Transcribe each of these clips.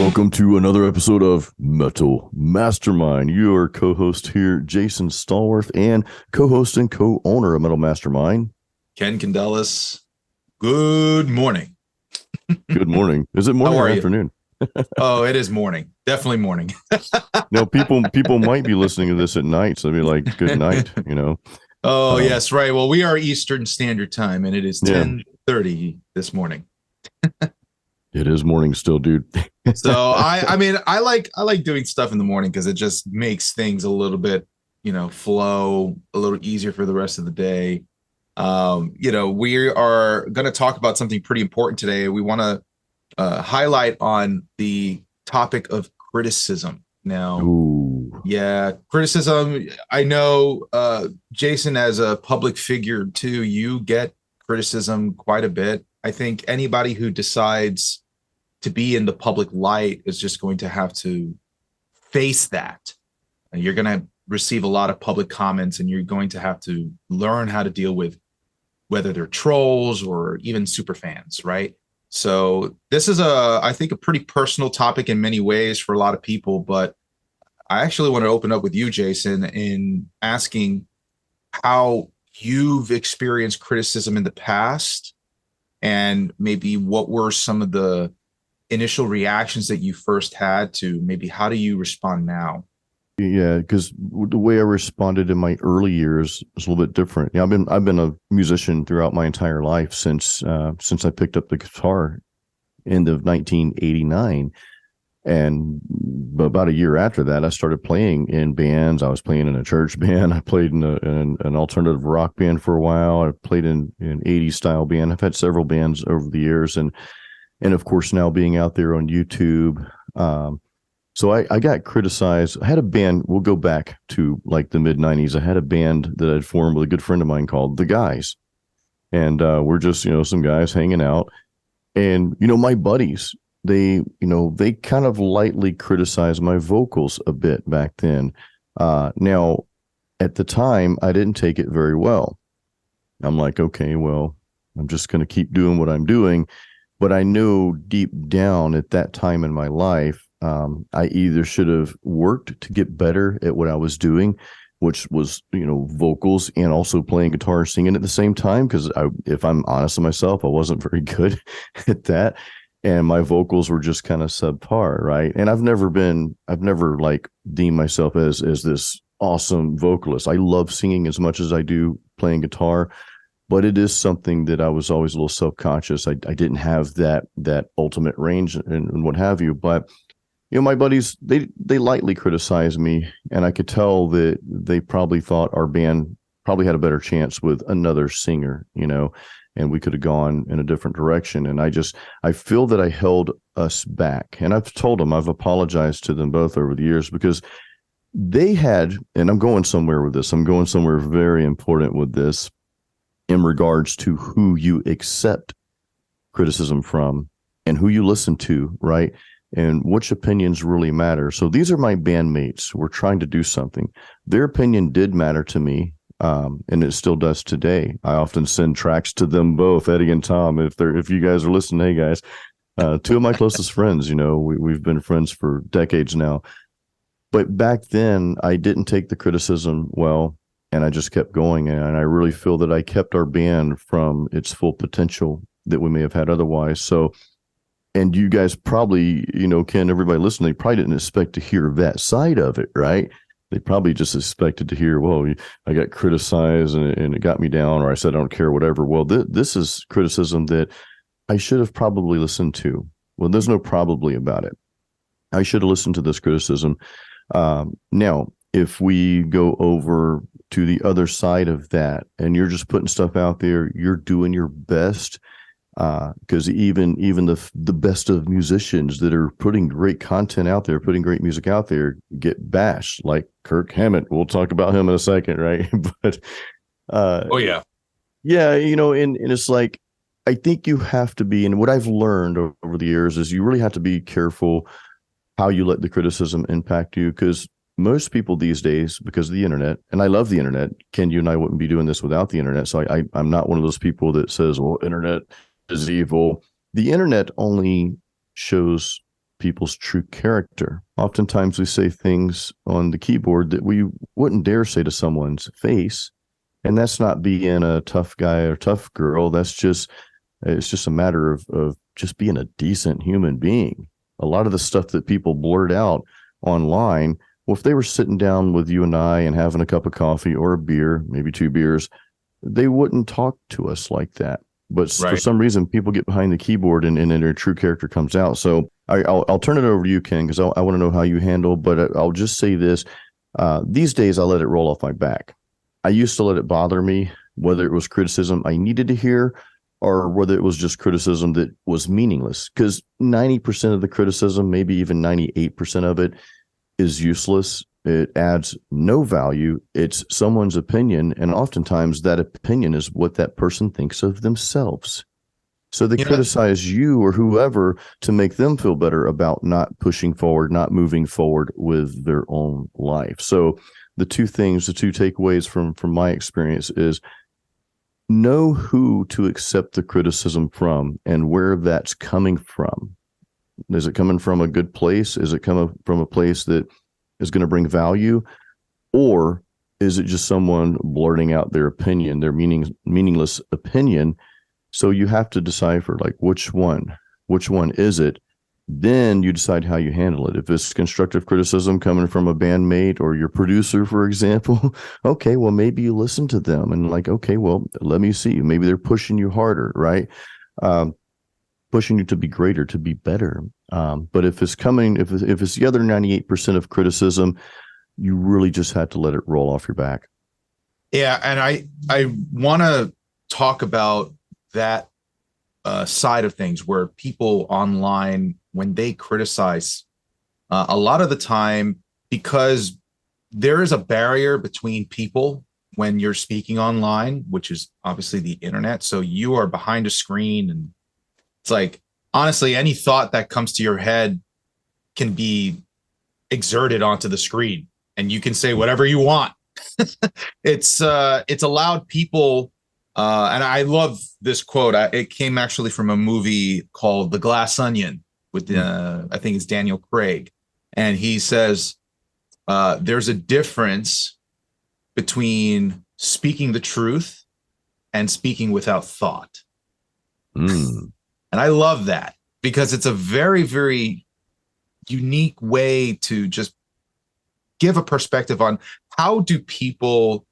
Welcome to another episode of Metal Mastermind. Your co-host here, Jason Stallworth, and co-host and co-owner of Metal Mastermind, Ken Candelas. Good morning. Good morning. Is it morning or afternoon? Oh, it is morning. Definitely morning. No, people might be listening to this at night, so they'd be like, good night, Oh, yes, right. Well, we are Eastern Standard Time, and it is 10:30 this morning. It is morning still, dude. So I like doing stuff in the morning because it just makes things a little bit, flow a little easier for the rest of the day. We are going to talk about something pretty important today. We want to highlight on the topic of criticism. Now, criticism. I know, Jason, as a public figure too, you get criticism quite a bit. I think anybody who decides to be in the public light is just going to have to face that. You're going to receive a lot of public comments, and you're going to have to learn how to deal with whether they're trolls or even super fans, right? So this is I think a pretty personal topic in many ways for a lot of people, but I actually want to open up with you, Jason, in asking how you've experienced criticism in the past, and maybe what were some of the initial reactions that you first had to maybe how do you respond now? Yeah, because the way I responded in my early years is a little bit different. Yeah, I've been a musician throughout my entire life since I picked up the guitar end of 1989, and about a year after that, I started playing in bands. I was playing in a church band. I played in an alternative rock band for a while. I played in an 80s style band. I've had several bands over the years, and of course now being out there on YouTube. So I got criticized. I had a band, we'll go back to like the mid 90s. I had a band that I'd formed with a good friend of mine called The Guys. And we're just, some guys hanging out. And, my buddies, they kind of lightly criticized my vocals a bit back then. Now, at the time, I didn't take it very well. I'm like, okay, well, I'm just going to keep doing what I'm doing. But I knew deep down at that time in my life, I either should have worked to get better at what I was doing, which was, vocals and also playing guitar and singing at the same time. Because if I'm honest with myself, I wasn't very good at that. And my vocals were just kind of subpar, right? And I've never like deemed myself as this awesome vocalist. I love singing as much as I do playing guitar. But it is something that I was always a little self-conscious. I didn't have that ultimate range and what have you. But my buddies, they lightly criticized me, and I could tell that they probably thought our band probably had a better chance with another singer, and we could have gone in a different direction. And I feel that I held us back, and I've told them, I've apologized to them both over the years, because they had, and I'm going somewhere with this. I'm going somewhere very important with this in regards to who you accept criticism from and who you listen to, right? And which opinions really matter. So these are my bandmates. We're trying to do something. Their opinion did matter to me, and it still does today. I often send tracks to them both, Eddie and Tom. If you guys are listening, hey guys, two of my closest friends. We've been friends for decades now. But back then, I didn't take the criticism well, and I just kept going. And I really feel that I kept our band from its full potential that we may have had otherwise. So. And you guys probably, Ken, everybody listening, they probably didn't expect to hear that side of it, right? They probably just expected to hear, well, I got criticized and it got me down, or I said I don't care, whatever. Well, this is criticism that I should have probably listened to. Well, there's no probably about it. I should have listened to this criticism. Now, if we go over to the other side of that, and you're just putting stuff out there, you're doing your best. Because even the best of musicians that are putting great content out there, putting great music out there, get bashed, like Kirk Hammett. We'll talk about him in a second, right? But yeah, and it's like, I think you have to be, and what I've learned over the years is you really have to be careful how you let the criticism impact you, because most people these days, because of the internet, and I love the internet, Ken, you and I wouldn't be doing this without the internet. So I'm not one of those people that says, well, internet is evil. The internet only shows people's true character. Oftentimes we say things on the keyboard that we wouldn't dare say to someone's face. And that's not being a tough guy or tough girl. It's just a matter of just being a decent human being. A lot of the stuff that people blurt out online, well, if they were sitting down with you and I and having a cup of coffee or a beer, maybe 2 beers, they wouldn't talk to us like that. But for some reason, people get behind the keyboard and their true character comes out. So I'll turn it over to you, Ken, because I want to know how you handle, but I'll just say this. These days, I let it roll off my back. I used to let it bother me, whether it was criticism I needed to hear or whether it was just criticism that was meaningless, because 90% of the criticism, maybe even 98% of it, is useless. It adds no value. It's someone's opinion, and oftentimes that opinion is what that person thinks of themselves. So they criticize you or whoever to make them feel better about not pushing forward, not moving forward with their own life. So the two takeaways from my experience is know who to accept the criticism from and where that's coming from. Is it coming from a good place? Is it coming from a place that is going to bring value? Or is it just someone blurting out their opinion, their meaningless opinion? So you have to decipher, like, which one is it? Then you decide how you handle it. If it's constructive criticism coming from a bandmate or your producer, for example, okay, well, maybe you listen to them and like, okay, well, let me see. Maybe they're pushing you harder, right? Pushing you to be greater, to be better. But if it's the other 98% of criticism, you really just have to let it roll off your back. Yeah. And I want to talk about that side of things where people online, when they criticize, a lot of the time, because there is a barrier between people when you're speaking online, which is obviously the internet. So you are behind a screen, and it's like, honestly, any thought that comes to your head can be exerted onto the screen and you can say whatever you want. It's allowed people. And I love this quote. It came actually from a movie called The Glass Onion with I think it's Daniel Craig. And he says, there's a difference between speaking the truth and speaking without thought. And I love that because it's a very, very unique way to just give a perspective on how do people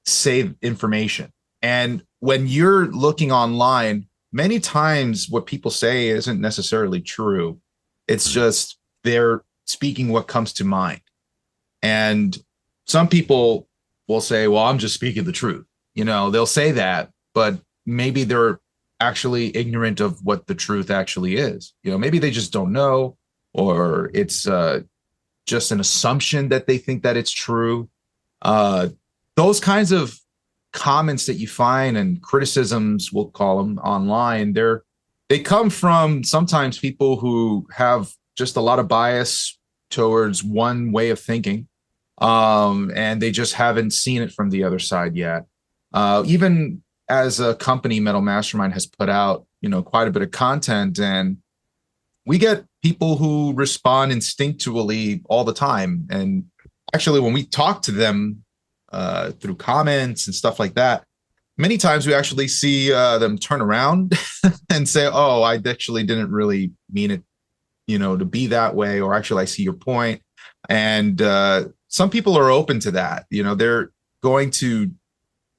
say information. And when you're looking online, many times what people say isn't necessarily true. It's just they're speaking what comes to mind. And some people will say, well, I'm just speaking the truth. They'll say that, but maybe they're actually ignorant of what the truth actually is. Maybe they just don't know, or it's just an assumption that they think that it's true. Those kinds of comments that you find and criticisms, we'll call them, online, they come from sometimes people who have just a lot of bias towards one way of thinking, and they just haven't seen it from the other side yet. Even as a company, Metal Mastermind has put out quite a bit of content, and we get people who respond instinctually all the time. And actually, when we talk to them through comments and stuff like that, many times we actually see them turn around and say, oh, I actually didn't really mean it, to be that way, or actually I see your point. And some people are open to that. They're going to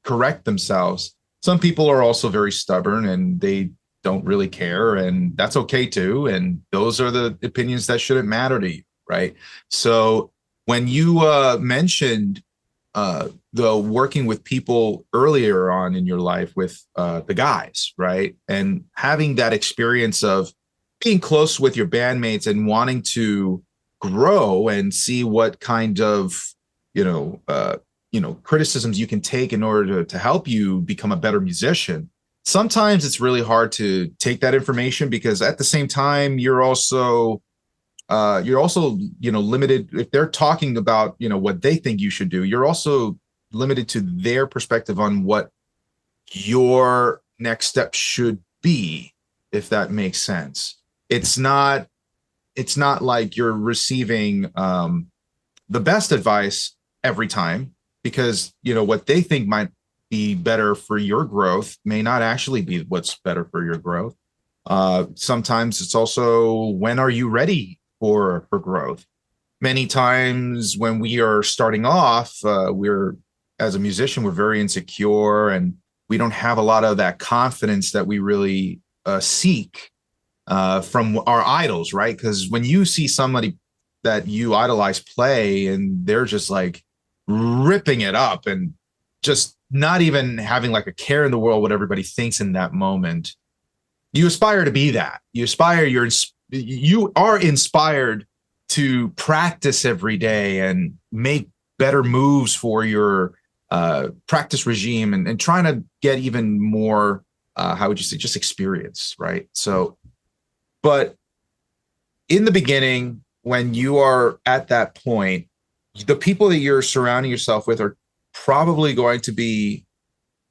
correct themselves. Some people are also very stubborn and they don't really care, and that's okay too. And those are the opinions that shouldn't matter to you, right? So when you mentioned the working with people earlier on in your life with the guys, right? And having that experience of being close with your bandmates and wanting to grow and see what kind of, criticisms you can take in order to help you become a better musician. Sometimes it's really hard to take that information because at the same time, you're also limited. If they're talking about, what they think you should do, you're also limited to their perspective on what your next step should be, if that makes sense. It's not it's not like you're receiving the best advice every time, because what they think might be better for your growth may not actually be what's better for your growth. Sometimes it's also, when are you ready for growth? Many times when we are starting off, as a musician, we're very insecure, and we don't have a lot of that confidence that we really seek from our idols, right? Because when you see somebody that you idolize play, and they're just like ripping it up and just not even having like a care in the world what everybody thinks in that moment, you aspire to be that. You are inspired to practice every day and make better moves for your practice regime, and trying to get even more, how would you say, just experience, right? So, but in the beginning, when you are at that point, the people that you're surrounding yourself with are probably going to be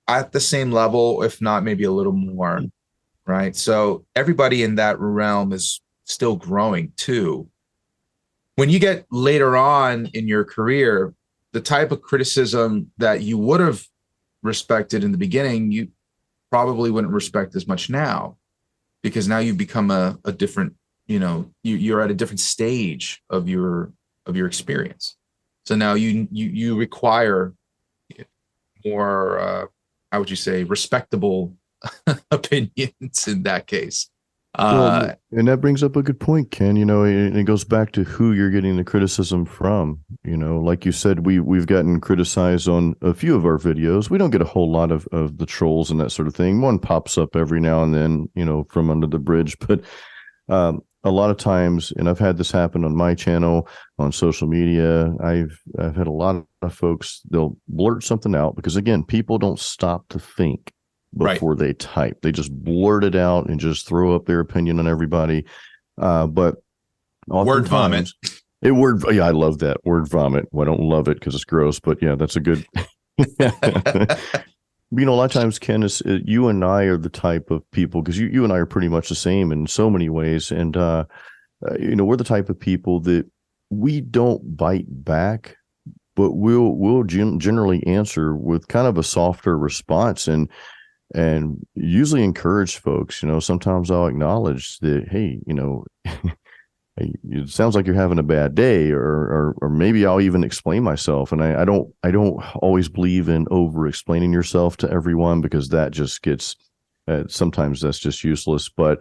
at the same level, if not maybe a little more, right? So everybody in that realm is still growing too. When you get later on in your career, the type of criticism that you would have respected in the beginning, you probably wouldn't respect as much now, because now you've become a different, you're at a different stage of your experience. So now you require more, how would you say, respectable opinions in that case. Well, and that brings up a good point, Ken. And it goes back to who you're getting the criticism from. Like you said, we've gotten criticized on a few of our videos. We don't get a whole lot of the trolls and that sort of thing. One pops up every now and then, from under the bridge. But a lot of times, and I've had this happen on my channel, on social media, I've had a lot of folks, they'll blurt something out, because again, people don't stop to think before they type. They just blurt it out and just throw up their opinion on everybody. But word vomit. Yeah, I love that word vomit. Well, I don't love it because it's gross, but yeah, that's a good. A lot of times, Ken, you and I are the type of people, because you and I are pretty much the same in so many ways, and we're the type of people that we don't bite back, but we'll generally answer with kind of a softer response, and usually encourage folks. Sometimes I'll acknowledge that, hey, it sounds like you're having a bad day, or maybe I'll even explain myself. And I don't always believe in over explaining yourself to everyone, because that just gets, sometimes that's just useless. But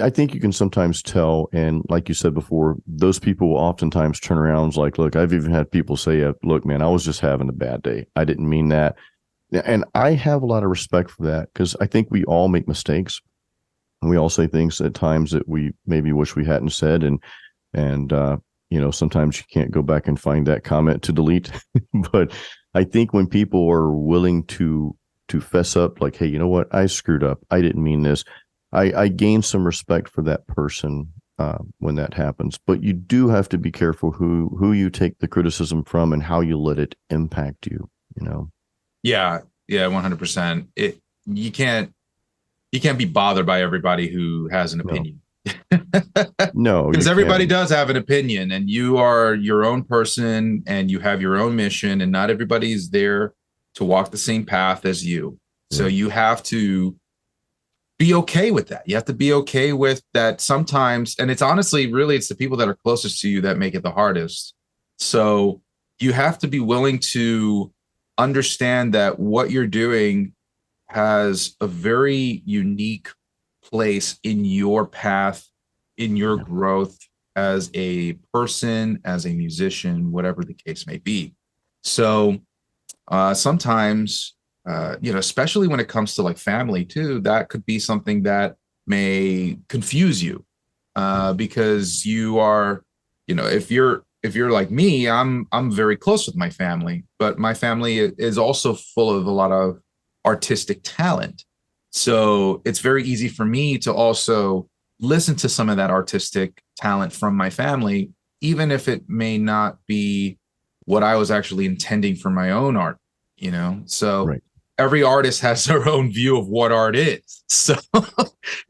I think you can sometimes tell. And like you said before, those people will oftentimes turn around and like, look, I've even had people say, look, man, I was just having a bad day. I didn't mean that. And I have a lot of respect for that, because I think we all make mistakes. And we all say things at times that we maybe wish we hadn't said. And sometimes you can't go back and find that comment to delete. But I think when people are willing to fess up, like, hey, you know what? I screwed up. I didn't mean this. I gain some respect for that person when that happens. But you do have to be careful who you take the criticism from and how you let it impact you, Yeah, 100%. You can't be bothered by everybody who has an opinion. No, because everybody does have an opinion, and you are your own person, and you have your own mission, and not everybody's there to walk the same path as you. Yeah. So you have to be okay with that. You have to be okay with that sometimes. And it's honestly, really, it's the people that are closest to you that make it the hardest. So you have to be willing to understand that what you're doing has a very unique place in your path, in your growth as a person, as a musician, whatever the case may be. So sometimes, especially when it comes to like family too, that could be something that may confuse you because you are, if you're like me, I'm very close with my family, but my family is also full of a lot of artistic talent. So it's very easy for me to also listen to some of that artistic talent from my family, even if it may not be what I was actually intending for my own art, So right. every artist has their own view of what art is. So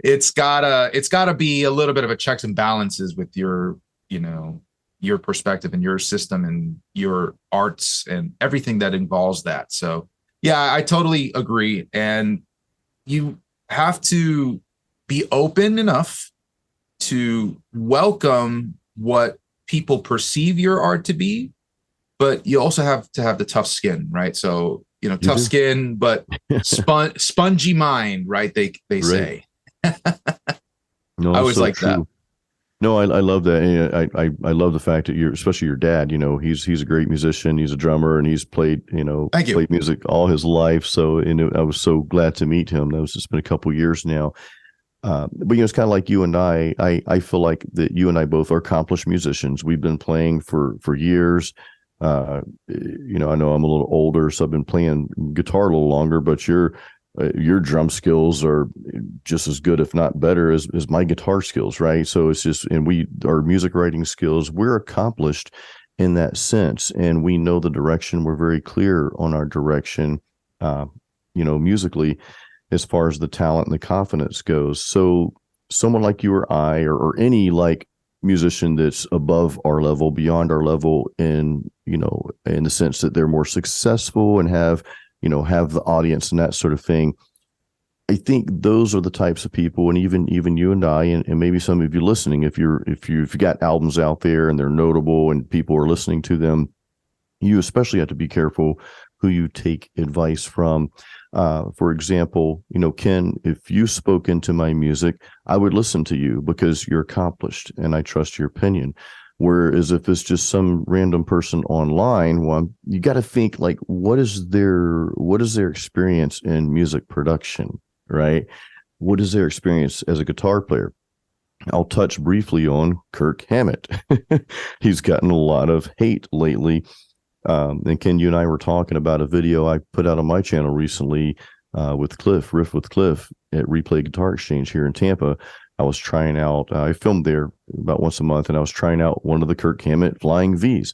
it's gotta be a little bit of a checks and balances with your, you know, your perspective and your system and your arts and everything that involves that. So yeah, I totally agree. And you have to be open enough to welcome what people perceive your art to be, but you also have to have the tough skin, right? So, you know, tough skin, but spongy mind, right? They say. No, I always so like true. that. No, I love that. And I love the fact that especially your dad, you know, he's a great musician. He's a drummer and he's played, you know, Thank you. played music all his life. So, I was so glad to meet him. It's been a couple years now. But, you know, it's kind of like you and I feel like that you and I both are accomplished musicians. We've been playing for years. You know, I know I'm a little older, so I've been playing guitar a little longer, but your drum skills are just as good, if not better, as my guitar skills, right? So it's just, and our music writing skills, we're accomplished in that sense, and we know the direction. We're very clear on our direction, you know, musically, as far as the talent and the confidence goes. So someone like you or I, or any like musician that's above our level, beyond our level, in, you know, in the sense that they're more successful and have the audience and that sort of thing. I think those are the types of people, and even you and I, and maybe some of you listening, if you've got albums out there and they're notable and people are listening to them, you especially have to be careful who you take advice from. For example, you know, Ken, if you spoke into my music, I would listen to you because you're accomplished and I trust your opinion. Whereas if it's just some random person online, well, you got to think like, what is their experience in music production, right? What is their experience as a guitar player? I'll touch briefly on Kirk Hammett. He's gotten a lot of hate lately. And Ken, you and I were talking about a video I put out on my channel recently with Cliff, Riff with Cliff at Replay Guitar Exchange here in Tampa. I was trying out, I filmed there about once a month, and I was trying out one of the Kirk Hammett Flying V's.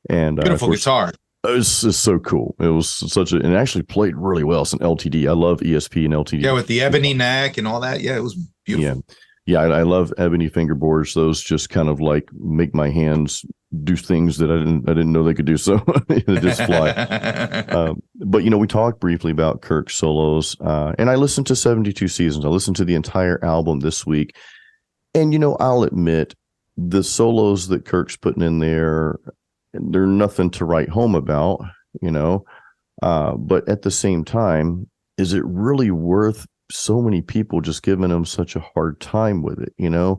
And beautiful guitar. It's so cool. It was and it actually played really well. It's an LTD. I love ESP and LTD. Yeah, with the ebony neck and all that. Yeah, it was beautiful. Yeah, I love ebony fingerboards. Those just kind of like make my hands do things that I didn't know they could do. So they just fly. But, you know, we talked briefly about Kirk's solos, and I listened to 72 Seasons. I listened to the entire album this week. And, you know, I'll admit the solos that Kirk's putting in there, they're nothing to write home about, you know. But at the same time, is it really worth so many people just giving him such a hard time with it, you know?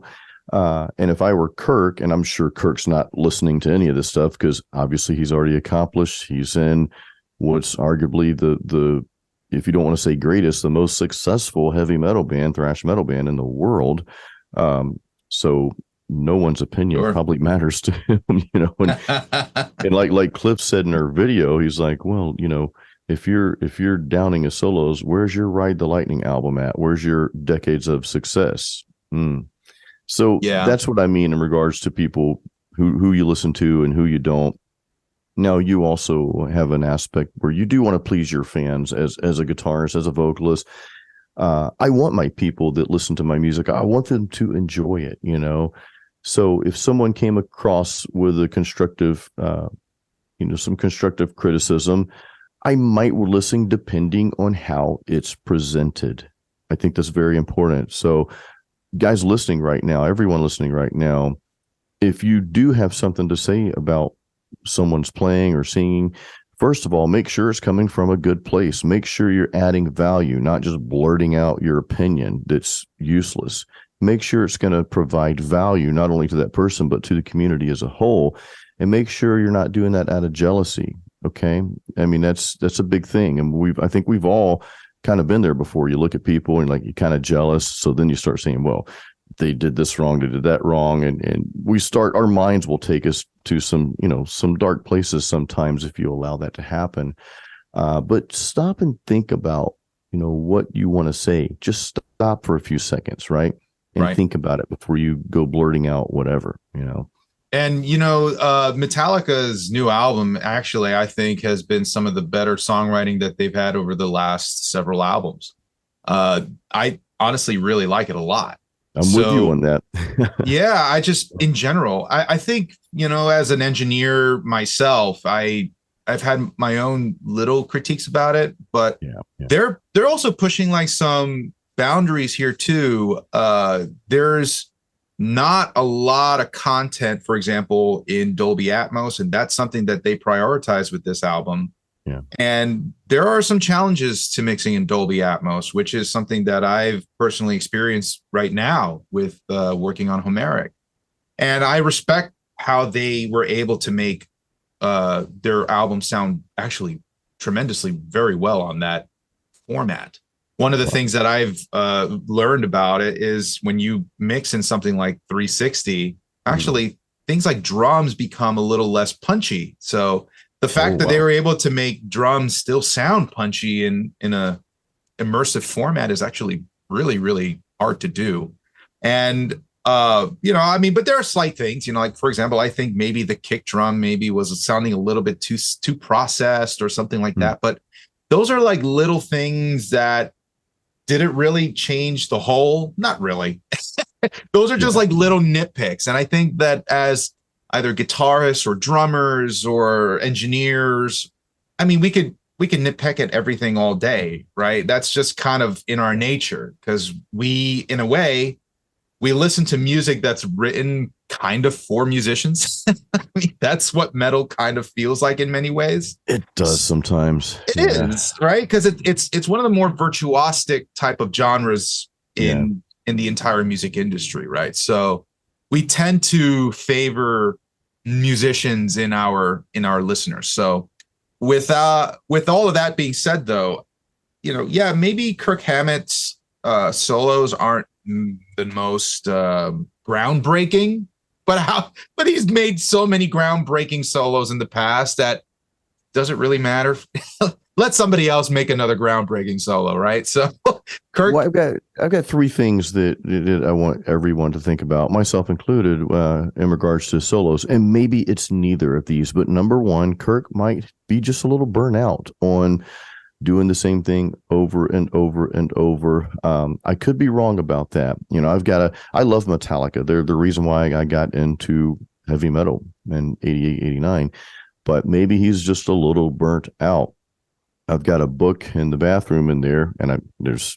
And if I were Kirk, and I'm sure Kirk's not listening to any of this stuff because obviously he's already accomplished. He's in what's arguably the if you don't want to say greatest, the most successful heavy metal band, thrash metal band in the world. So no one's opinion probably matters to him, you know. And like Cliff said in our video, he's like, well, you know, if you're downing his solos, where's your Ride the Lightning album at? Where's your Decades of Success? So that's what I mean in regards to people who you listen to and who you don't. Now, you also have an aspect where you do want to please your fans as a guitarist, as a vocalist. I want my people that listen to my music, I want them to enjoy it, you know. So if someone came across with a constructive, you know, some constructive criticism, I might listen depending on how it's presented. I think that's very important. So guys listening right now, everyone listening right now, if you do have something to say about someone's playing or singing, first of all, make sure it's coming from a good place. Make sure you're adding value, not just blurting out your opinion that's useless. Make sure it's going to provide value, not only to that person, but to the community as a whole. And make sure you're not doing that out of jealousy. Okay. I mean, that's a big thing. And I think we've all kind of been there before. You look at people and like, you're kind of jealous. So then you start saying, well, they did this wrong, they did that wrong. And our minds will take us to some dark places sometimes if you allow that to happen. But stop and think about, you know, what you want to say. Just stop for a few seconds, right? And think about it before you go blurting out whatever, you know. And Metallica's new album actually, I think, has been some of the better songwriting that they've had over the last several albums. I honestly really like it a lot. I'm with you on that. Yeah, I just in general, I think, as an engineer myself, I've had my own little critiques about it, but Yeah. they're also pushing like some boundaries here too. There's not a lot of content, for example, in Dolby Atmos, and that's something that they prioritize with this album. Yeah. And there are some challenges to mixing in Dolby Atmos, which is something that I've personally experienced right now with working on Homeric. And I respect how they were able to make their album sound actually tremendously very well on that format. One of the things that I've learned about it is when you mix in something like 360, actually things like drums become a little less punchy. So the fact that they were able to make drums still sound punchy in a immersive format is actually really, really hard to do. And but there are slight things, like, for example, I think maybe the kick drum maybe was sounding a little bit too processed or something like that. But those are like little things that didn't really change the whole. Not really. Those are just like little nitpicks. And I think that as either guitarists or drummers or engineers, I mean, we can nitpick at everything all day, right? That's just kind of in our nature, because we, in a way, we listen to music that's written kind of for musicians. I mean, that's what metal kind of feels like in many ways. It does sometimes. It is, right? Because it's one of the more virtuosic type of genres in the entire music industry, right? So we tend to favor musicians in our listeners. So with all of that being said, though, maybe Kirk Hammett's solos aren't the most groundbreaking, but he's made so many groundbreaking solos in the past that doesn't really matter. Let somebody else make another groundbreaking solo, right? So, Kirk, well, I've got three things that I want everyone to think about, myself included, in regards to solos. And maybe it's neither of these, but number one, Kirk might be just a little burnt out on doing the same thing over and over and over. I could be wrong about that. I love Metallica. They're the reason why I got into heavy metal in 88, 89, but maybe he's just a little burnt out. I've got a book in the bathroom in there, and there's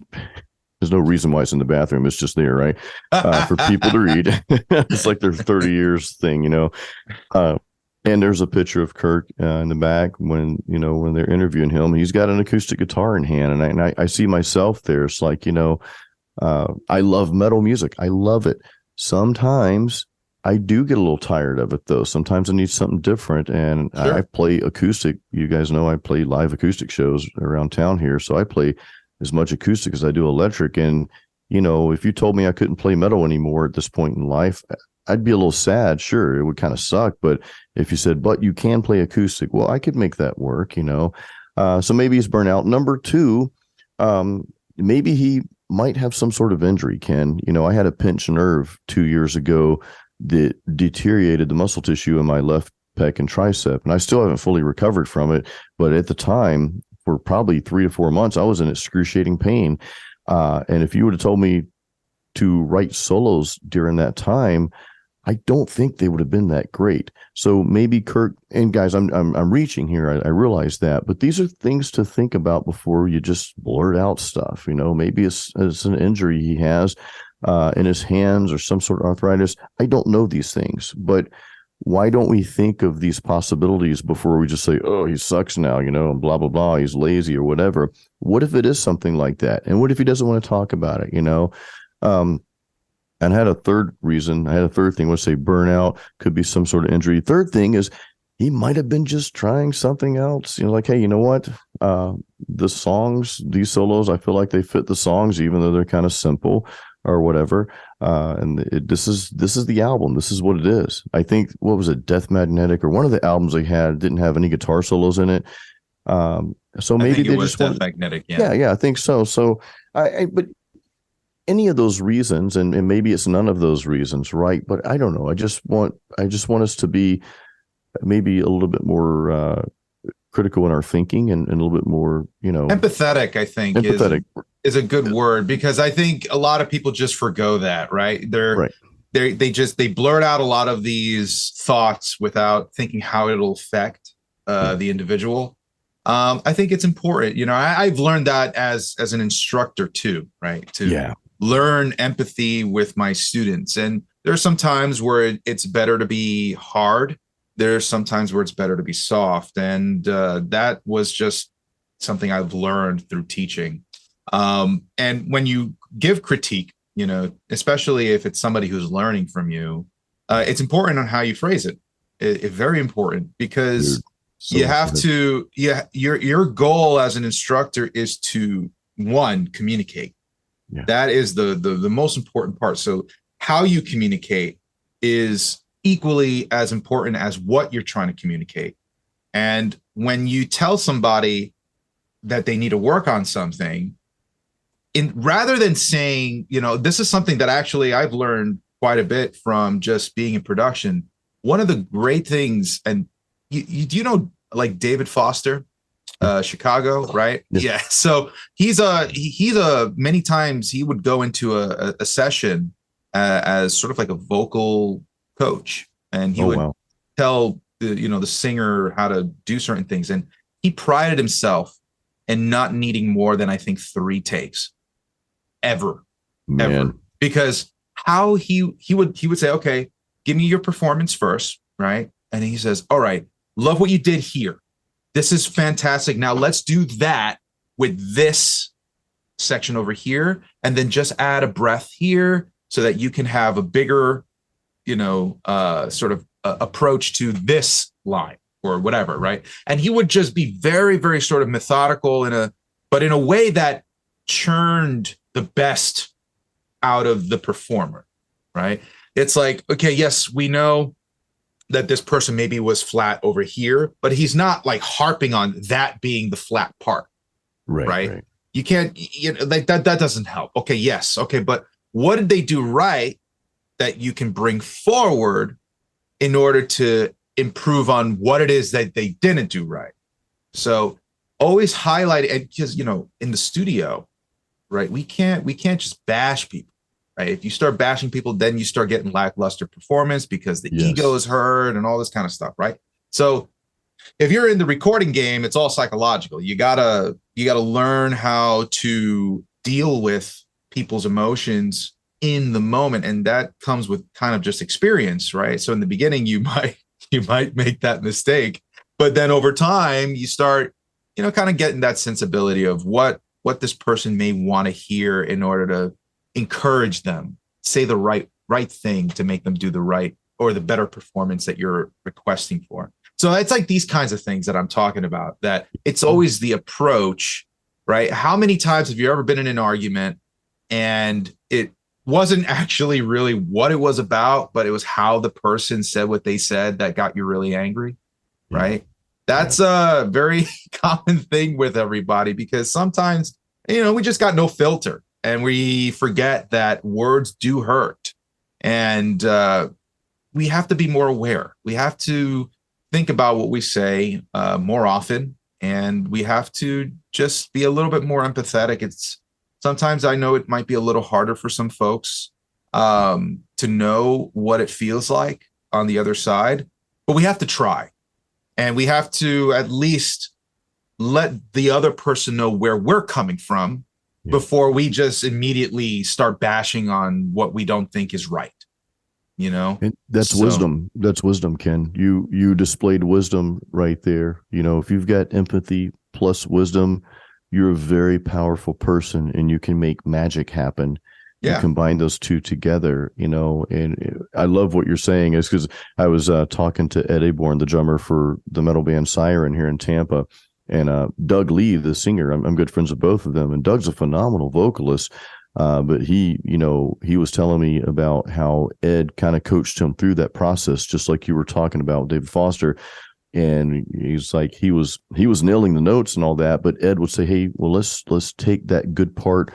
no reason why it's in the bathroom. It's just there, right? For people to read. It's like their 30 years thing, and there's a picture of Kirk in the back when they're interviewing him. He's got an acoustic guitar in hand, and I see myself there. It's like, I love metal music. I love it. Sometimes I do get a little tired of it, though. Sometimes I need something different, and sure. I play acoustic. You guys know I play live acoustic shows around town here, so I play as much acoustic as I do electric. And, if you told me I couldn't play metal anymore at this point in life, I'd be a little sad. Sure, it would kind of suck. But if you said, but you can play acoustic, well, I could make that work, So maybe he's burnt out. Number two, maybe he might have some sort of injury, Ken. I had a pinched nerve 2 years ago that deteriorated the muscle tissue in my left pec and tricep. And I still haven't fully recovered from it. But at the time, for probably 3 to 4 months, I was in excruciating pain. And if you would have told me to write solos during that time, I don't think they would have been that great. So maybe Kirk, and guys, I'm reaching here. I realize that, but these are things to think about before you just blurt out stuff. Maybe it's an injury he has in his hands or some sort of arthritis. I don't know these things, but why don't we think of these possibilities before we just say, oh, he sucks now, and blah, blah, blah, he's lazy or whatever. What if it is something like that? And what if he doesn't want to talk about it, And I had a third reason. I had a third thing. Let's say burnout, could be some sort of injury. Third thing is he might have been just trying something else. Like, hey, you know what? The songs, these solos, I feel like they fit the songs, even though they're kind of simple or whatever. And this is the album. This is what it is. I think, what was it? Death Magnetic, or one of the albums they had didn't have any guitar solos in it. So maybe they just Death Magnetic. Yeah, I think so. So but any of those reasons, and maybe it's none of those reasons, right? But I don't know. I just want us to be maybe a little bit more critical in our thinking, and a little bit more, Empathetic, I think, empathetic. is a good word, because I think a lot of people just forgo that, right? Right. They blurt out a lot of these thoughts without thinking how it'll affect the individual. I think it's important. I've learned that as an instructor too, right? To learn empathy with my students. And there's some times where it's better to be hard. There's sometimes where it's better to be soft. And that was just something I've learned through teaching. And when you give critique, especially if it's somebody who's learning from you, it's important on how you phrase it. It's very important, because you have to, your goal as an instructor is to, one, communicate. Yeah. That is the most important part. So how you communicate is equally as important as what you're trying to communicate. And when you tell somebody that they need to work on something, rather than saying, this is something that actually I've learned quite a bit from just being in production. One of the great things, and you know, like David Foster, Chicago, right? Yeah. So he's many times he would go into a session as sort of like a vocal coach, and he would tell the singer how to do certain things. And he prided himself in not needing more than, I think, 3 takes ever, because how he would say, okay, give me your performance first, right? And he says, all right, love what you did here. This is fantastic. Now let's do that with this section over here, and then just add a breath here so that you can have a bigger, sort of approach to this line or whatever, right? And he would just be very, very sort of methodical but in a way that churned the best out of the performer, right? It's like, okay, yes, we know that this person maybe was flat over here, but he's not like harping on that being the flat part, right? You can't, like that doesn't help. Okay, yes, okay, but what did they do right that you can bring forward in order to improve on what it is that they didn't do right? So always highlight it, because in the studio, right, we can't just bash people, right? If you start bashing people, then you start getting lackluster performance because the ego is hurt and all this kind of stuff, right? So if you're in the recording game, it's all psychological. You gotta learn how to deal with people's emotions in the moment, and that comes with kind of just experience, right? So in the beginning, you might make that mistake, but then over time, you start, kind of getting that sensibility of what this person may want to hear in order to encourage them, say the right thing to make them do the right or the better performance that you're requesting for. So it's like these kinds of things that I'm talking about, that it's always the approach, right? How many times have you ever been in an argument and it wasn't actually really what it was about, but it was how the person said what they said that got you really angry, right? That's a very common thing with everybody, because sometimes, we just got no filter and we forget that words do hurt. And we have to be more aware. We have to think about what we say more often, and we have to just be a little bit more empathetic. Sometimes I know it might be a little harder for some folks to know what it feels like on the other side, but we have to try. And we have to at least let the other person know where we're coming from before we just immediately start bashing on what we don't think is right. And that's wisdom. That's wisdom, Ken. You displayed wisdom right there. If you've got empathy plus wisdom, you're a very powerful person, and you can make magic happen. You combine those two together, and I love what you're saying, is because I was talking to Ed Aborn, the drummer for the metal band Siren here in Tampa, and Doug Lee, the singer. I'm good friends with both of them, and Doug's a phenomenal vocalist. But he was telling me about how Ed kind of coached him through that process, just like you were talking about David Foster. And he's like, he was nailing the notes and all that, but Ed would say, hey, well, let's take that good part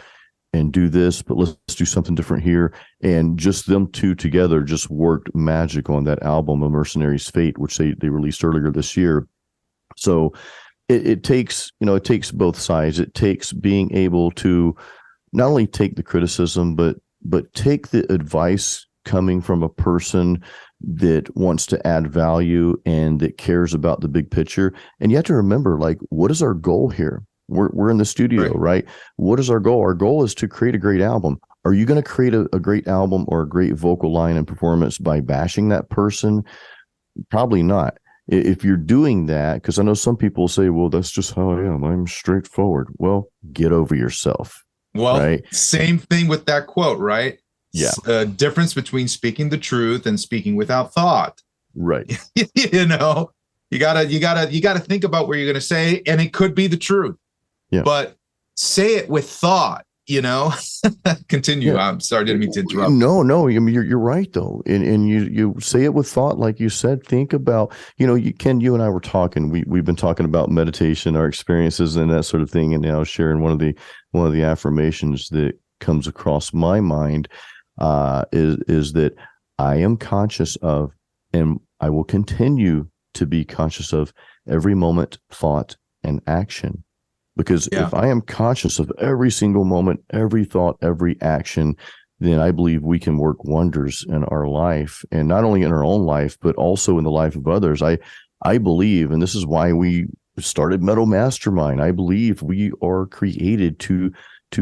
and do this, but let's do something different here. And just them two together just worked magic on that album, A Mercenary's Fate, which they released earlier this year. So it takes, it takes both sides. It takes being able to not only take the criticism, but take the advice coming from a person that wants to add value and that cares about the big picture. And you have to remember, like, what is our goal here? We're in the studio, right? What is our goal? Our goal is to create a great album. Are you going to create a great album or a great vocal line and performance by bashing that person? Probably not. If you're doing that, because I know some people say, well, that's just how I am. I'm straightforward. Well, get over yourself. Well, right? Same thing with that quote, right? Yeah. Difference between speaking the truth and speaking without thought. Right. You gotta think about what you're gonna say, and it could be the truth. Yeah. But say it with thought, Continue. Yeah. I'm sorry, didn't mean to interrupt. No. I mean, you're right though. And you say it with thought, like you said. Think about, Ken, you and I were talking. We've been talking about meditation, our experiences and that sort of thing. And now sharing one of the affirmations that comes across my mind is that I am conscious of, and I will continue to be conscious of, every moment, thought, and action. Because if I am conscious of every single moment, every thought, every action, then I believe we can work wonders in our life, and not only in our own life, but also in the life of others. I believe, and this is why we started Metal Mastermind, I believe we are created to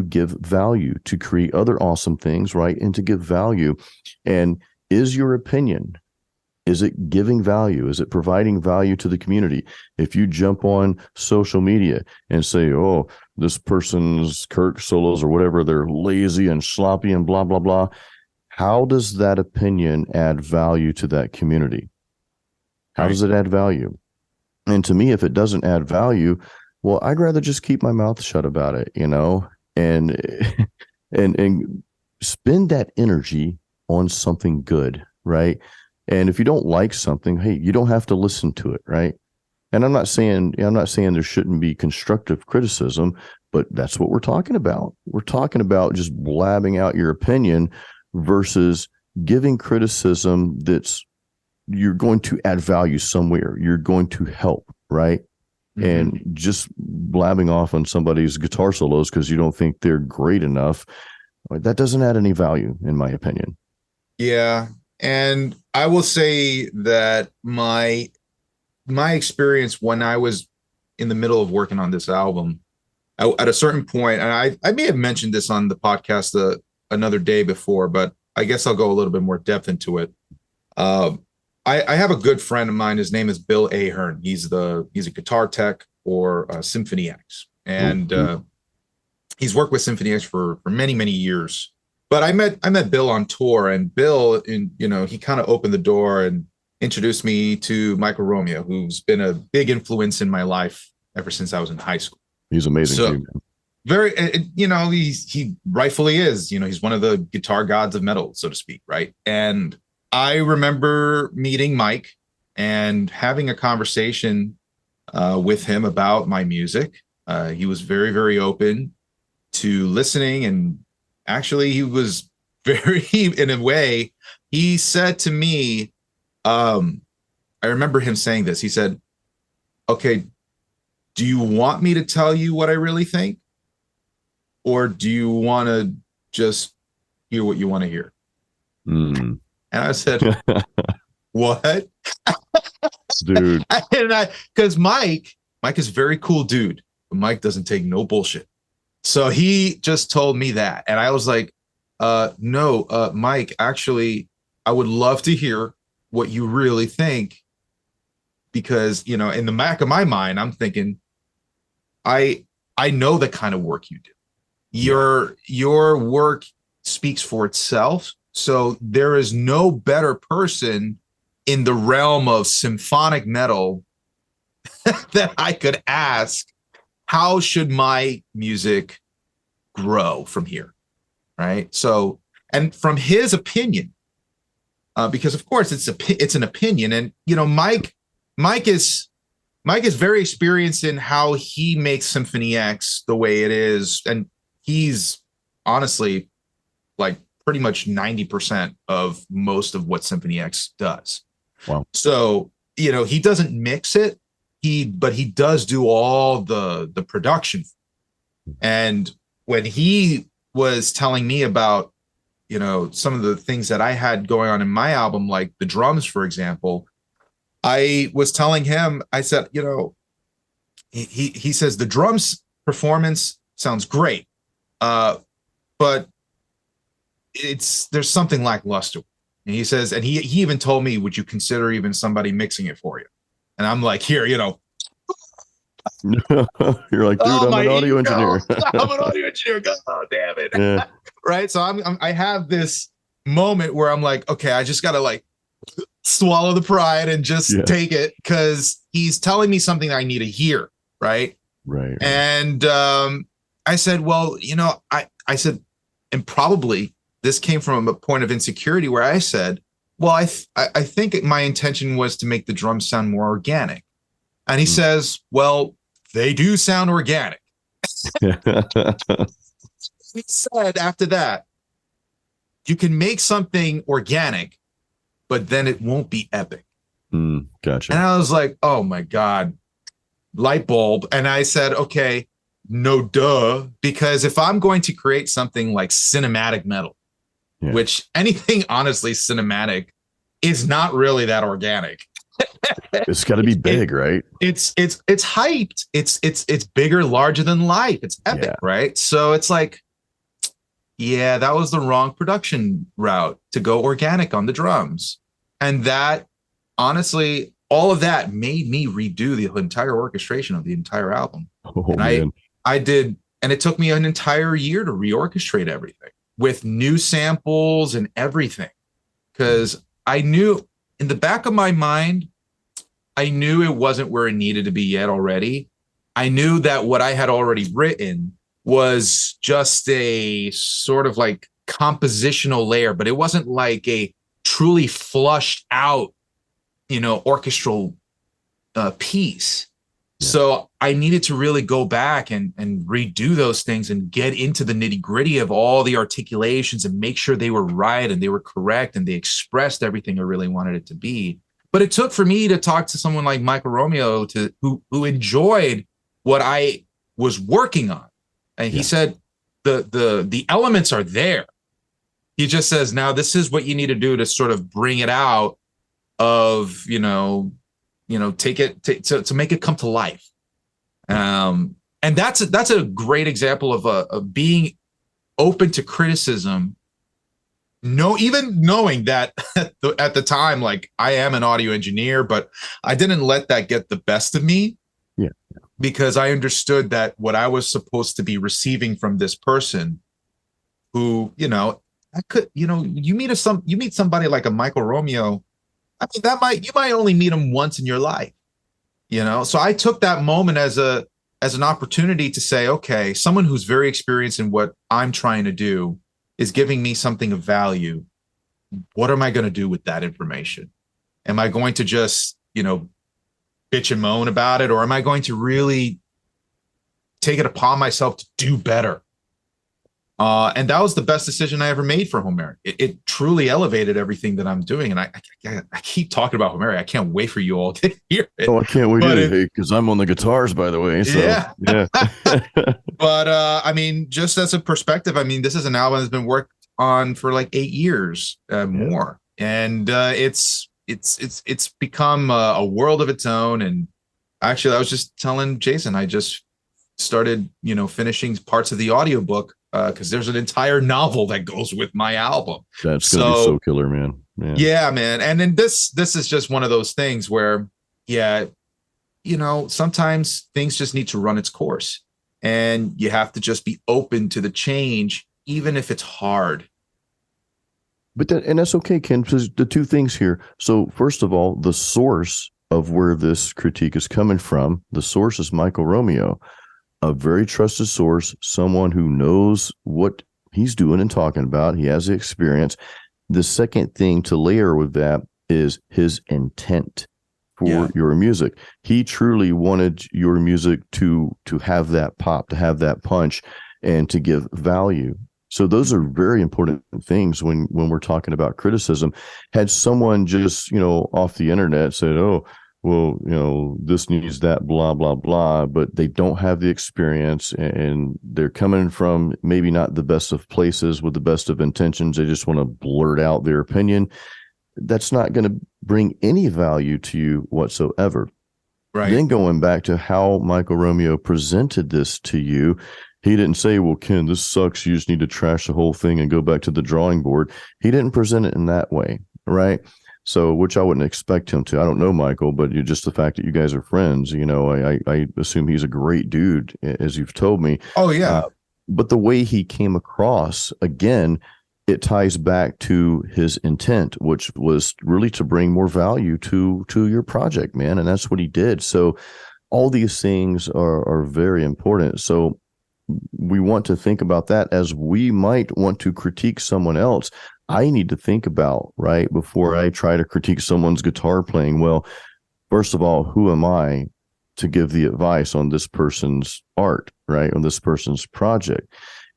give value, to create other awesome things, right? And to give value. And is your opinion, is it giving value? Is it providing value to the community? If you jump on social media and say, oh, this person's Kirk solos or whatever, they're lazy and sloppy and blah, blah, blah. How does that opinion add value to that community? How does it add value? And to me, if it doesn't add value, well, I'd rather just keep my mouth shut about it, and spend that energy on something good, right? And if you don't like something, hey, you don't have to listen to it, right? And I'm not saying there shouldn't be constructive criticism, but that's what we're talking about. We're talking about just blabbing out your opinion versus giving criticism that's, you're going to add value somewhere. You're going to help, right? Mm-hmm. And just blabbing off on somebody's guitar solos because you don't think they're great enough, that doesn't add any value, in my opinion. Yeah. And I will say that my experience when I was in the middle of working on this album, at a certain point, and I may have mentioned this on the podcast another day before, but I guess I'll go a little bit more depth into it. I have a good friend of mine. His name is Bill Ahern. He's a guitar tech for Symphony X, and he's worked with Symphony X for many, many years. But I met Bill on tour, and Bill, he kind of opened the door and introduced me to Michael Romeo, who's been a big influence in my life ever since I was in high school. He's amazing too, man. Very, he rightfully is. He's one of the guitar gods of metal, so to speak, right? And I remember meeting Mike and having a conversation with him about my music. He was very, very open to listening, and actually, he was very, in a way, he said to me, I remember him saying this. He said, okay, do you want me to tell you what I really think? Or do you want to just hear what you want to hear? And I said, what? Dude. Because Mike is a very cool dude, but Mike doesn't take no bullshit. So he just told me that. And I was like, no, Mike, actually, I would love to hear what you really think. Because, in the back of my mind, I'm thinking, I know the kind of work you do. Your work speaks for itself. So there is no better person in the realm of symphonic metal that I could ask, how should my music grow from here? Right. So, and from his opinion, because of course it's an opinion, and Mike is very experienced in how he makes Symphony X the way it is, and he's honestly like pretty much 90% of most of what Symphony X does. Wow. So, he doesn't mix it. But he does do all the production. And when he was telling me about, some of the things that I had going on in my album, like the drums, for example, I was telling him, I said, he says the drums performance sounds great. But there's something lackluster. And he says, and he even told me, would you consider even somebody mixing it for you? And I'm like, here, You're like, dude, I'm an audio engineer. I'm an audio engineer. Oh, damn it. Yeah. Right. So I have this moment where I'm like, okay, I just got to like swallow the pride and just take it, because he's telling me something that I need to hear. Right. Right. And I said, well, I said, and probably this came from a point of insecurity where I said, well, I think my intention was to make the drums sound more organic. And he says, well, they do sound organic. He said after that, you can make something organic, but then it won't be epic. Gotcha. And I was like, oh my God, light bulb. And I said, okay, no duh, because if I'm going to create something like cinematic metal, which anything honestly cinematic is not really that organic. It's got to be big, right? It's hyped. It's bigger, larger than life. It's epic, right? So it's like, yeah, that was the wrong production route to go organic on the drums. And that, honestly, all of that made me redo the entire orchestration of the entire album. And I did, and it took me an entire year to reorchestrate everything with new samples and everything, because I knew in the back of my mind, I knew it wasn't where it needed to be yet already. I knew that what I had already written was just a sort of like compositional layer, but it wasn't like a truly flushed out, orchestral piece. So I needed to really go back and redo those things and get into the nitty gritty of all the articulations and make sure they were right and they were correct and they expressed everything I really wanted it to be. But it took for me to talk to someone like Michael Romeo who enjoyed what I was working on. And he said, the elements are there. He just says, now this is what you need to do to sort of bring it out of, take it to make it come to life. And that's a great example of being open to criticism. Even knowing that at the time, like, I am an audio engineer, but I didn't let that get the best of me. Yeah. Because I understood that what I was supposed to be receiving from this person who, I could, you meet somebody like a Michael Romeo. I mean, you might only meet him once in your life, So I took that moment as an opportunity to say, okay, someone who's very experienced in what I'm trying to do is giving me something of value. What am I going to do with that information? Am I going to just, bitch and moan about it? Or am I going to really take it upon myself to do better? And that was the best decision I ever made for Homeric. It truly elevated everything that I'm doing. And I keep talking about Homeric. I can't wait for you all to hear it. Oh, I can't wait either, because I'm on the guitars, by the way. So, yeah. But I mean, just as a perspective, I mean, this is an album that's been worked on for like 8 years more. And it's become a world of its own. And actually, I was just telling Jason, I just started, finishing parts of the audiobook, because there's an entire novel that goes with my album. That's gonna be so killer, man. Yeah, man. And then this is just one of those things where, sometimes things just need to run its course, and you have to just be open to the change, even if it's hard. But that's okay, Ken, because the two things here. So first of all, the source of where this critique is coming from, the source is Michael Romeo, a very trusted source, someone who knows what he's doing and talking about. He has the experience. The second thing to layer with that is his intent for your music. He truly wanted your music to have that pop, to have that punch, and to give value. So those are very important things when we're talking about criticism. Had someone just, off the internet said, "Oh, well, this needs that, blah, blah, blah," but they don't have the experience and they're coming from maybe not the best of places with the best of intentions. They just want to blurt out their opinion. That's not going to bring any value to you whatsoever. Right. Then going back to how Michael Romeo presented this to you, he didn't say, "Well, Ken, this sucks. You just need to trash the whole thing and go back to the drawing board." He didn't present it in that way, right? So, which I wouldn't expect him to. I don't know Michael, but just the fact that you guys are friends, I assume he's a great dude, as you've told me. Oh, yeah. But the way he came across, again, it ties back to his intent, which was really to bring more value to your project, man. And that's what he did. So all these things are very important. So we want to think about that as we might want to critique someone else. I need to think about, right, before I try to critique someone's guitar playing. Well, first of all, who am I to give the advice on this person's art, right, on this person's project?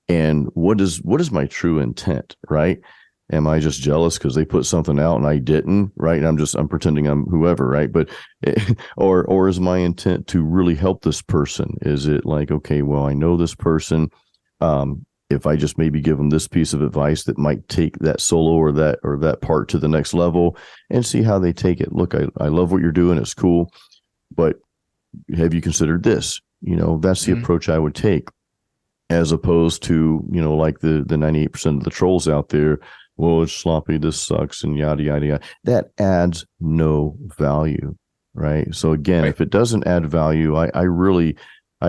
And what is my true intent, right? Am I just jealous because they put something out and I didn't, right? And I'm pretending I'm whoever, right? But or is my intent to really help this person? Is it like, okay, well, I know this person. If I just maybe give them this piece of advice that might take that solo or that part to the next level and see how they take it. Look, I love what you're doing. It's cool, but have you considered this? That's the approach I would take, as opposed to, like the 98% of the trolls out there. Well, it's sloppy, this sucks, and yada, yada, yada. That adds no value, right? So again, Right. if it doesn't add value, I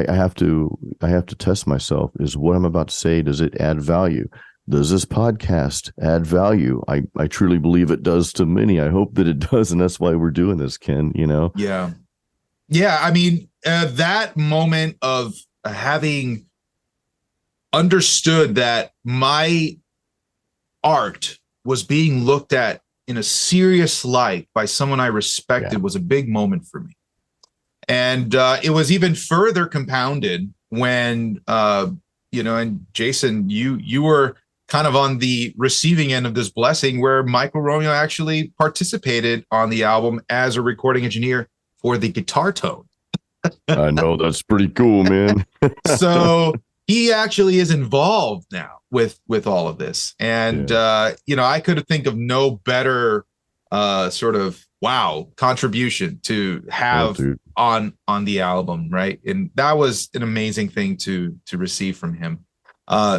have to test myself. Is what I'm about to say, does it add value? Does this podcast add value? I truly believe it does to many. I hope that it does, and that's why we're doing this, Ken, Yeah. Yeah, I mean, that moment of having understood that my art was being looked at in a serious light by someone I respected was a big moment for me. And it was even further compounded when, and Jason, you were kind of on the receiving end of this blessing where Michael Romeo actually participated on the album as a recording engineer for the guitar tone. I know, that's pretty cool, man. So he actually is involved now with all of this. And, I could think of no better sort of contribution to have on the album. Right. And that was an amazing thing to receive from him.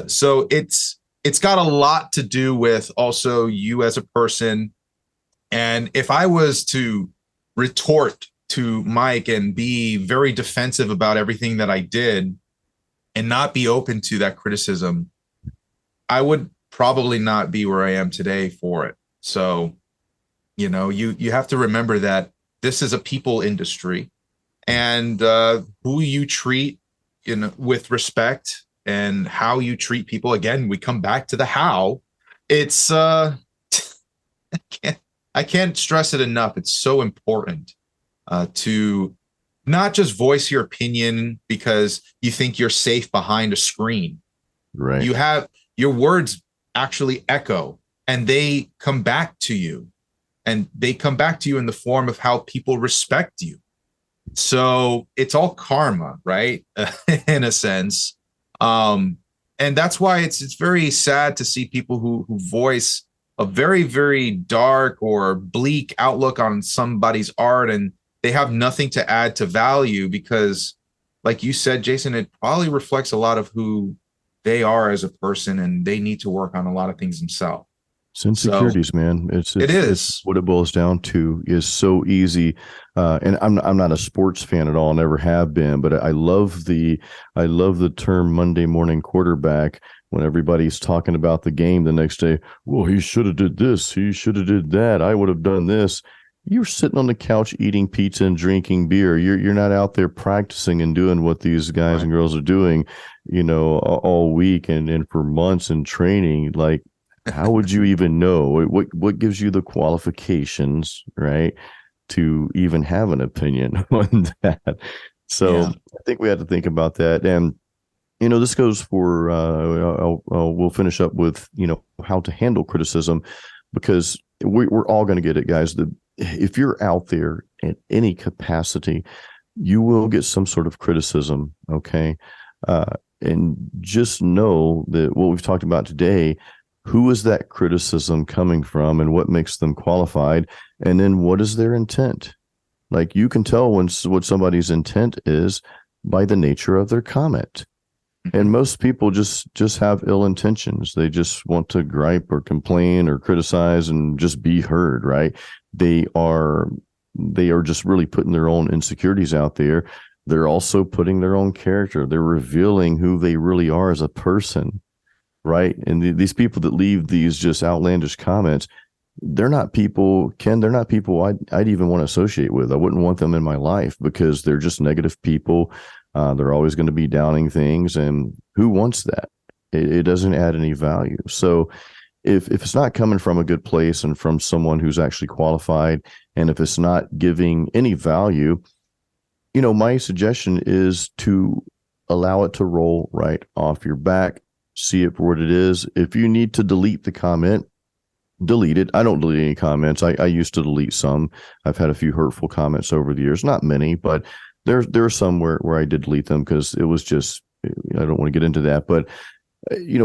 So it's got a lot to do with also you as a person. And if I was to retort to Mike and be very defensive about everything that I did and not be open to that criticism, I would probably not be where I am today for it. So, you have to remember that this is a people industry, and who you treat, with respect and how you treat people. Again, we come back to the how. It's I can't stress it enough. It's so important to not just voice your opinion because you think you're safe behind a screen. Right. You have your words actually echo, and they come back to you, and they come back to you in the form of how people respect you. So it's all karma, right? In a sense. And that's why it's very sad to see people who voice a very, very dark or bleak outlook on somebody's art, and they have nothing to add to value because, like you said, Jason, it probably reflects a lot of who they are as a person, and they need to work on a lot of things themselves. It's insecurities, man. It's what it boils down to. Is so easy. And I'm not a sports fan at all. Never have been. But I love the term Monday morning quarterback when everybody's talking about the game the next day. Well, he should have did this. He should have did that. I would have done this. You're sitting on the couch eating pizza and drinking beer. You're not out there practicing and doing what these guys and girls are doing, all week and for months in training. Like, how would you even know? What gives you the qualifications, right, to even have an opinion on that? So I think we have to think about that. And This goes for, we'll finish up with, how to handle criticism, because we're all going to get it, guys. If you're out there in any capacity, you will get some sort of criticism. Okay. And just know that what we've talked about today, who is that criticism coming from and what makes them qualified? And then what is their intent? Like, you can tell what somebody's intent is by the nature of their comment. And most people just have ill intentions. They just want to gripe or complain or criticize and just be heard, right? They are just really putting their own insecurities out there. They're also putting their own character. They're revealing who they really are as a person, right? And these people that leave these just outlandish comments, they're not people, Ken, they're not people I'd even want to associate with. I wouldn't want them in my life, because they're just negative people. They're always going to be downing things, and who wants that? It doesn't add any value. So if it's not coming from a good place and from someone who's actually qualified, and if it's not giving any value, my suggestion is to allow it to roll right off your back, see it for what it is. If you need to delete the comment, delete it. I don't delete any comments. I used to delete some. I've had a few hurtful comments over the years, not many, but there are some where I did delete them, because it was just, I don't want to get into that, but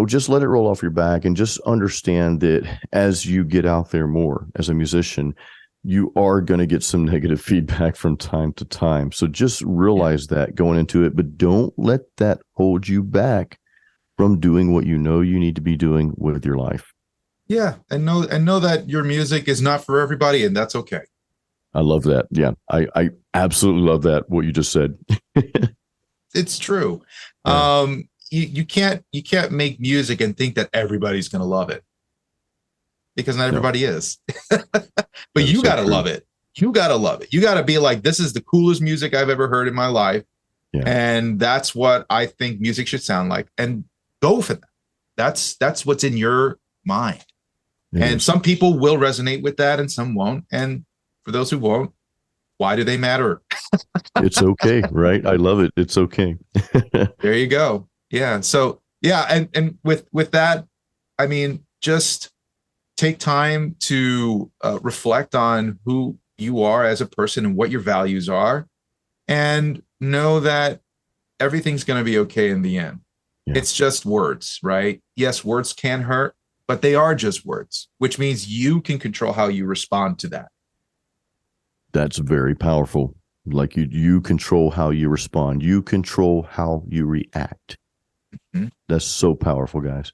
just let it roll off your back, and just understand that as you get out there more as a musician, you are going to get some negative feedback from time to time. So just realize that going into it, but don't let that hold you back from doing what you need to be doing with your life. Yeah. And know that your music is not for everybody, and that's okay. I love that. Yeah, I absolutely love that, what you just said. It's true. Yeah. You can't make music and think that everybody's going to love it, because not everybody is. But you got to love it. You got to love it. You got to be like, this is the coolest music I've ever heard in my life. Yeah. And that's what I think music should sound like, and go for that. That's what's in your mind. And some people will resonate with that and some won't. And for those who won't, why do they matter? It's okay, right? I love it. It's okay. There you go. Yeah. So yeah, and with that, I mean, just take time to reflect on who you are as a person and what your values are, and know that everything's going to be okay in the end. Yeah. It's just words, right? Yes, words can hurt, but they are just words, which means you can control how you respond to that. That's very powerful. Like, you control how you respond. You control how you react. Mm-hmm. That's so powerful, guys.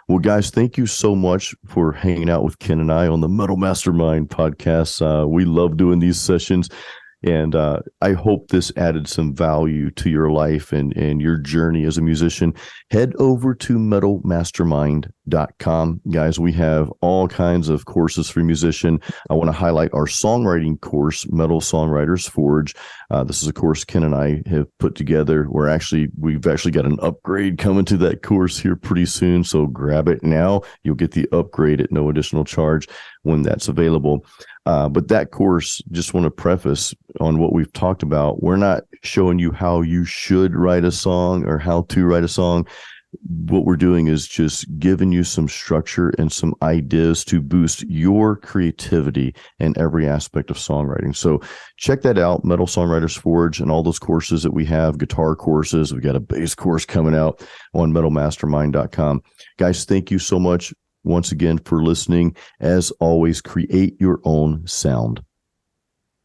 Well, guys, thank you so much for hanging out with Ken and I on the Metal Mastermind podcast. We love doing these sessions. And I hope this added some value to your life and your journey as a musician. Head over to metalmastermind.com. Guys, we have all kinds of courses for musician. I want to highlight our songwriting course, Metal Songwriters Forge. This is a course Ken and I have put together. We've actually got an upgrade coming to that course here pretty soon. So grab it now. You'll get the upgrade at no additional charge when that's available. But that course, just want to preface on what we've talked about. We're not showing you how you should write a song or how to write a song. What we're doing is just giving you some structure and some ideas to boost your creativity in every aspect of songwriting. So check that out, Metal Songwriters Forge, and all those courses that we have, guitar courses. We've got a bass course coming out on metalmastermind.com. Guys, thank you so much once again for listening. As always, create your own sound.